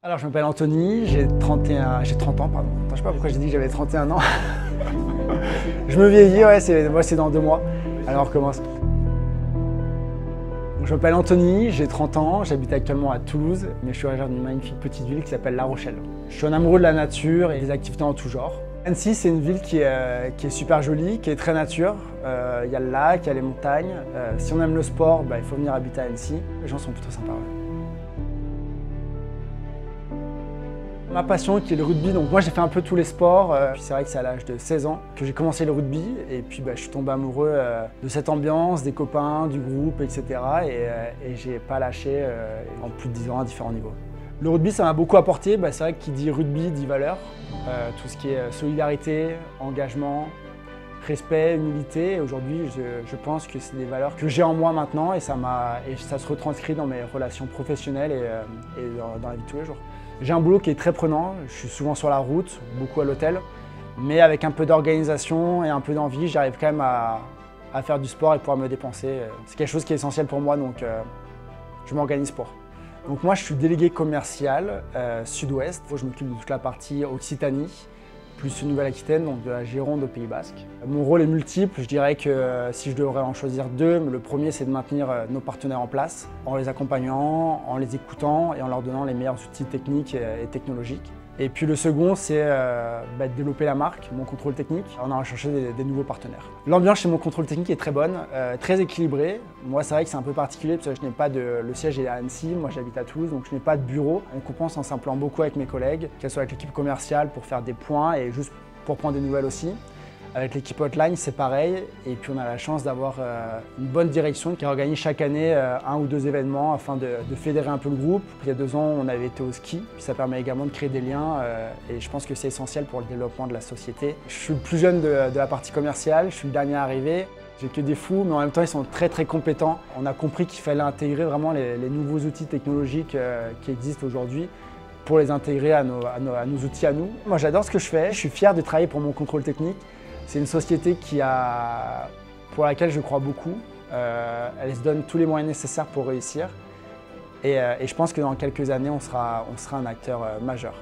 Alors, je m'appelle Anthony, j'ai 30 ans, pardon. Attends, je sais pas pourquoi j'ai dit que j'avais 31 ans. Je me vieillis, ouais, c'est dans 2 mois. Alors, on recommence. Je m'appelle Anthony, j'ai 30 ans, j'habite actuellement à Toulouse, mais je suis originaire d'une magnifique petite ville qui s'appelle La Rochelle. Je suis un amoureux de la nature et des activités en tout genre. Annecy, c'est une ville qui est super jolie, qui est très nature. Il y a le lac, il y a les montagnes. Si on aime le sport, il faut venir habiter à Annecy. Les gens sont plutôt sympas. Ouais. Ma passion qui est le rugby, donc moi j'ai fait un peu tous les sports, puis c'est vrai que c'est à l'âge de 16 ans que j'ai commencé le rugby et puis je suis tombé amoureux de cette ambiance, des copains, du groupe, etc. Et j'ai pas lâché en plus de 10 ans à différents niveaux. Le rugby ça m'a beaucoup apporté, c'est vrai que qui dit rugby dit valeur, tout ce qui est solidarité, engagement, respect, humilité. Aujourd'hui je pense que c'est des valeurs que j'ai en moi maintenant et ça se retranscrit dans mes relations professionnelles et dans la vie de tous les jours. J'ai un boulot qui est très prenant, je suis souvent sur la route, beaucoup à l'hôtel, mais avec un peu d'organisation et un peu d'envie, j'arrive quand même à faire du sport et pouvoir me dépenser. C'est quelque chose qui est essentiel pour moi, donc je m'organise pour. Donc moi je suis délégué commercial sud-ouest, je m'occupe de toute la partie Occitanie, plus Nouvelle-Aquitaine, donc de la Gironde au Pays Basque. Mon rôle est multiple, je dirais que si je devrais en choisir 2, le premier c'est de maintenir nos partenaires en place, en les accompagnant, en les écoutant et en leur donnant les meilleurs outils techniques et technologiques. Et puis le second c'est de développer la marque, mon contrôle technique, en allant chercher des nouveaux partenaires. L'ambiance chez mon contrôle technique est très bonne, très équilibrée. Moi c'est vrai que c'est un peu particulier parce que je n'ai pas le siège est à Annecy, moi j'habite à Toulouse, donc je n'ai pas de bureau. On compense en s'implant beaucoup avec mes collègues, qu'elles soient avec l'équipe commerciale pour faire des points et juste pour prendre des nouvelles aussi. Avec l'équipe hotline, c'est pareil. Et puis on a la chance d'avoir une bonne direction qui organise chaque année 1 ou 2 événements afin de fédérer un peu le groupe. Il y a 2 ans, on avait été au ski. Puis ça permet également de créer des liens et je pense que c'est essentiel pour le développement de la société. Je suis le plus jeune de la partie commerciale, je suis le dernier arrivé. J'ai que des fous, mais en même temps, ils sont très compétents. On a compris qu'il fallait intégrer vraiment les nouveaux outils technologiques qui existent aujourd'hui pour les intégrer à nos outils à nous. Moi, j'adore ce que je fais. Je suis fier de travailler pour mon contrôle technique. C'est une société pour laquelle je crois beaucoup. Elle se donne tous les moyens nécessaires pour réussir. Et je pense que dans quelques années, on sera un acteur majeur.